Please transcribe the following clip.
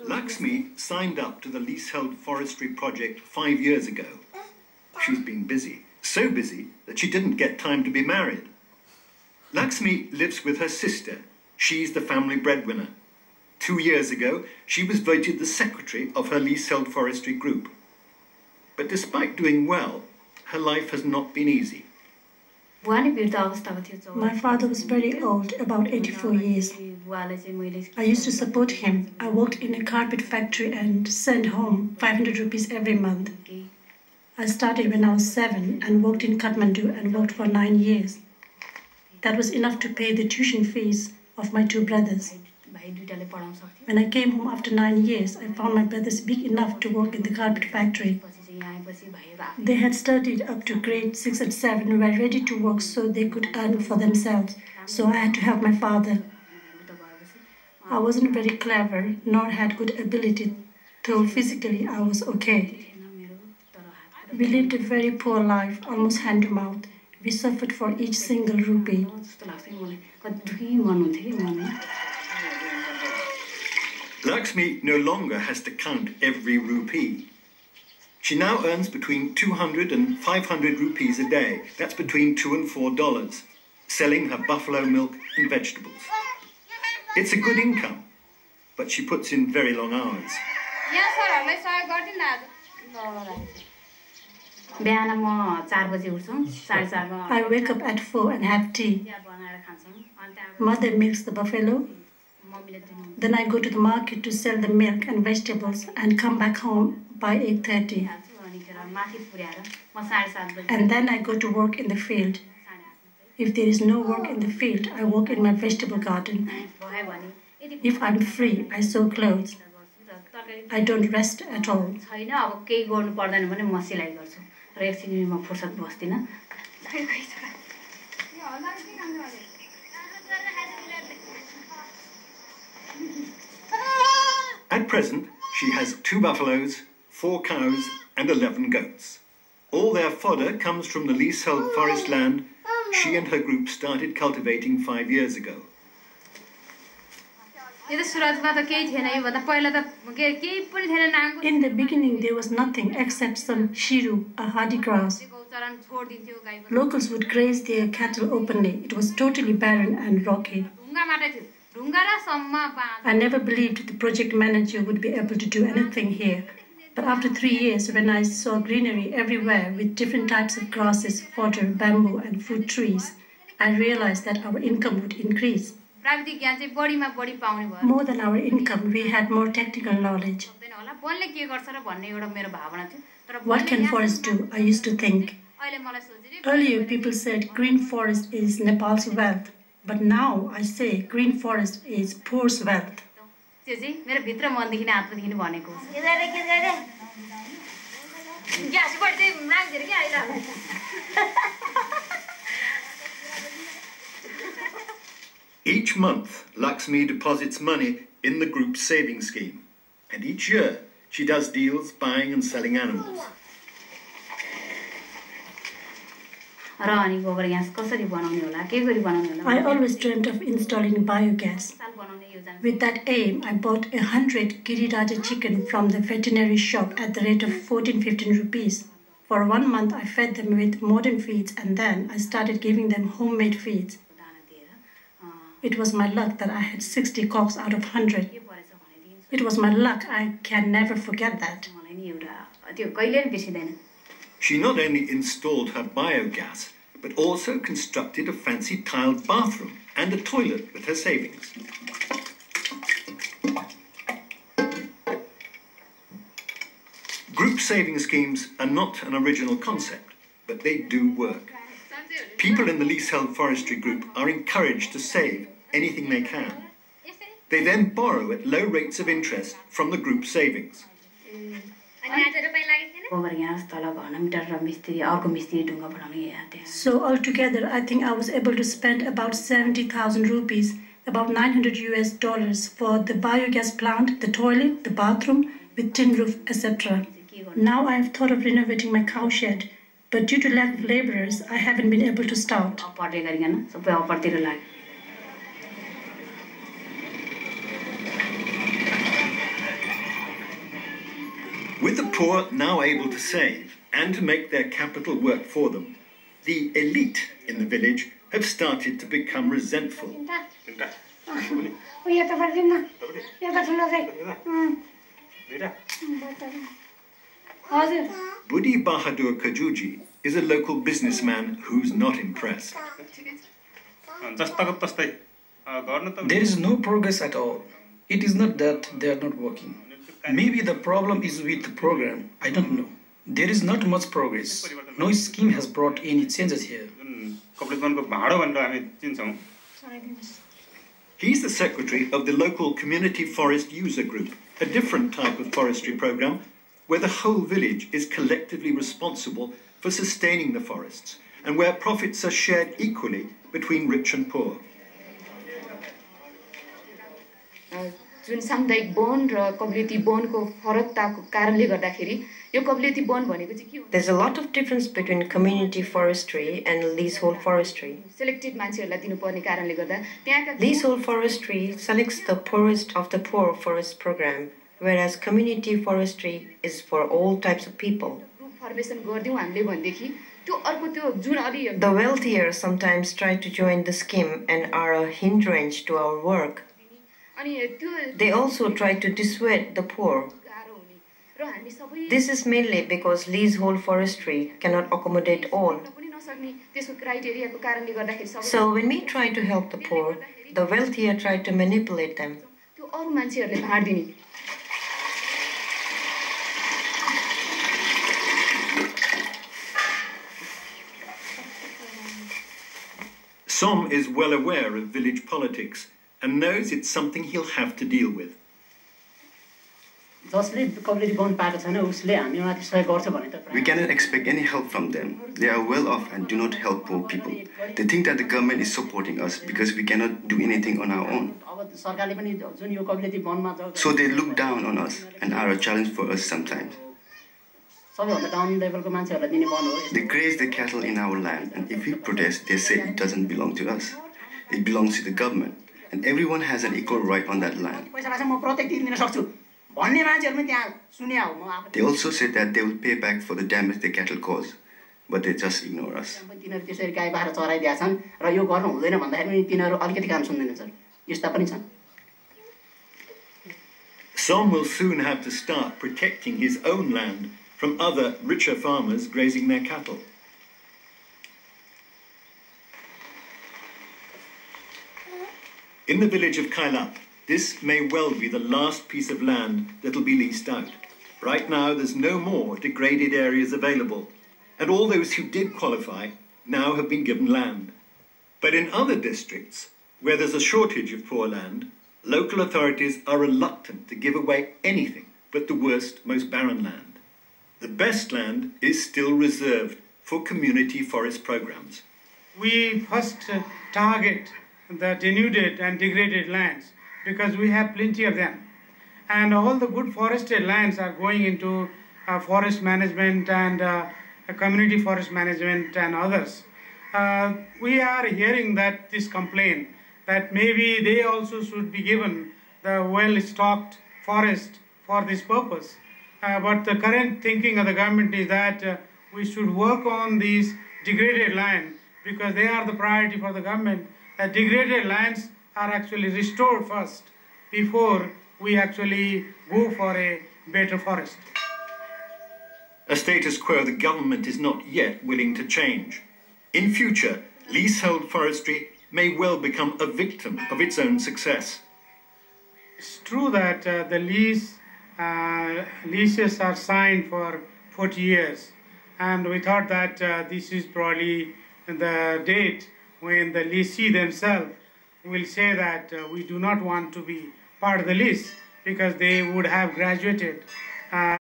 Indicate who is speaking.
Speaker 1: Lakshmi signed up to the leasehold forestry project 5 years ago. She's been busy, so busy that she didn't get time to be married. Lakshmi lives with her sister. She's the family breadwinner. 2 years ago, she was voted the secretary of her leasehold forestry group. But despite doing well, her life has not been easy.
Speaker 2: My father was very old, about 84 years. I used to support him. I worked in a carpet factory and sent home 500 rupees every month. I started when I was 7 and worked in Kathmandu and worked for 9 years. That was enough to pay the tuition fees of my 2 brothers. When I came home after 9 years, I found my brothers big enough to work in the carpet factory. They had studied up to grade 6 and 7, were ready to work so they could earn for themselves. So I had to help my father. I wasn't very clever, nor had good ability, though physically I was okay. We lived a very poor life, almost hand to mouth. We suffered for each single rupee.
Speaker 1: Lakshmi no longer has to count every rupee. She now earns between 200 and 500 rupees a day. That's between $2 and $4, selling her buffalo milk and vegetables. It's a good income, but she puts in very long hours.
Speaker 2: I wake up at 4 and have tea. Mother milks the buffalo. Then I go to the market to sell the milk and vegetables and come back home by 8:30. And then I go to work in the field. If there is no work in the field, I work in my vegetable garden. If I'm free, I sew clothes. I don't rest at all.
Speaker 1: At present, she has 2 buffaloes, 4 cows, and 11 goats. All their fodder comes from the leasehold forest land she and her group started cultivating 5 years ago.
Speaker 2: In the beginning, there was nothing except some shiru, a hardy grass. Locals would graze their cattle openly. It was totally barren and rocky. I never believed the project manager would be able to do anything here. But after 3 years, when I saw greenery everywhere with different types of grasses, fodder, bamboo, and fruit trees, I realized that our income would increase. More than our income, we had more technical knowledge. What can forests do? I used to think. Earlier, people said green forest is Nepal's wealth. But now I say green forest is poor's wealth.
Speaker 1: Each month, Lakshmi deposits money in the group's saving scheme. And each year, she does deals buying and selling animals.
Speaker 2: I always dreamt of installing biogas. With that aim, I bought 100 Giriraja chicken from the veterinary shop at the rate of 14-15 rupees. For 1 month, I fed them with modern feeds and then I started giving them homemade feeds. It was my luck that I had 60 cocks out of 100. It was my luck. I can never forget that.
Speaker 1: She not only installed her biogas, but also constructed a fancy tiled bathroom and a toilet with her savings. Group saving schemes are not an original concept, but they do work. People in the leasehold forestry group are encouraged to save anything they can. They then borrow at low rates of interest from the group savings.
Speaker 2: So altogether, I think I was able to spend about 70,000 rupees, about $900 for the biogas plant, the toilet, the bathroom with tin roof, etc. Now I have thought of renovating my cowshed. But due to lack of laborers, I haven't been able to start.
Speaker 1: With the poor now able to save and to make their capital work for them, the elite in the village have started to become resentful. Budi Bahadur Kajuji is a local businessman who's not impressed.
Speaker 3: There is no progress at all. It is not that they are not working. Maybe the problem is with the program. I don't know. There is not much progress. No scheme has brought any changes here.
Speaker 1: He's the secretary of the local community forest user group, a different type of forestry program where the whole village is collectively responsible for sustaining the forests and where profits are shared equally between rich and poor.
Speaker 4: जुन सामुदायिक one र community वनको फरकताको कारणले गर्दाखेरि यो community one भनेको चाहिँ के हो?
Speaker 5: There's a lot of difference between community forestry and leasehold forestry.
Speaker 4: Selected मान्छेहरुलाई दिनुपर्ने कारणले गर्दा त्यहाँका
Speaker 5: Leasehold forestry selects the poorest of the poor forest program, whereas community forestry is for all types of people.
Speaker 4: Group formation गर्दियौ हामीले भनेदेखि त्यो अर्को त्यो जुन अलि
Speaker 5: The wealthier sometimes try to join the scheme and are a hindrance to our work. They also try to dissuade the poor. This is mainly because leasehold forestry cannot accommodate all. So when we try to help the poor, the wealthier try to manipulate them.
Speaker 1: Som is well aware of village politics and knows it's something he'll have to deal with.
Speaker 6: We cannot expect any help from them. They are well off and do not help poor people. They think that the government is supporting us because we cannot do anything on our own. So they look down on us and are a challenge for us sometimes. They graze the cattle in our land, and if we protest, they say it doesn't belong to us. It belongs to the government, and everyone has an equal right on that land. They also said that they will pay back for the damage the cattle cause, but they just ignore us.
Speaker 1: Som will soon have to start protecting his own land from other richer farmers grazing their cattle. In the village of Kailap, this may well be the last piece of land that'll be leased out. Right now, there's no more degraded areas available, and all those who did qualify now have been given land. But in other districts, where there's a shortage of poor land, local authorities are reluctant to give away anything but the worst, most barren land. The best land is still reserved for community forest programs.
Speaker 7: We first target the denuded and degraded lands because we have plenty of them. And all the good forested lands are going into forest management and community forest management and others. We are hearing that this complaint that maybe they also should be given the well-stocked forest for this purpose. But the current thinking of the government is that we should work on these degraded land because they are the priority for the government. That degraded lands are actually restored first before we actually go for a better forest.
Speaker 1: A status quo the government is not yet willing to change. In future, leasehold forestry may well become a victim of its own success.
Speaker 7: It's true that the leases are signed for 40 years, and we thought that this is probably the date when the leasee themselves will say that we do not want to be part of the lease because they would have graduated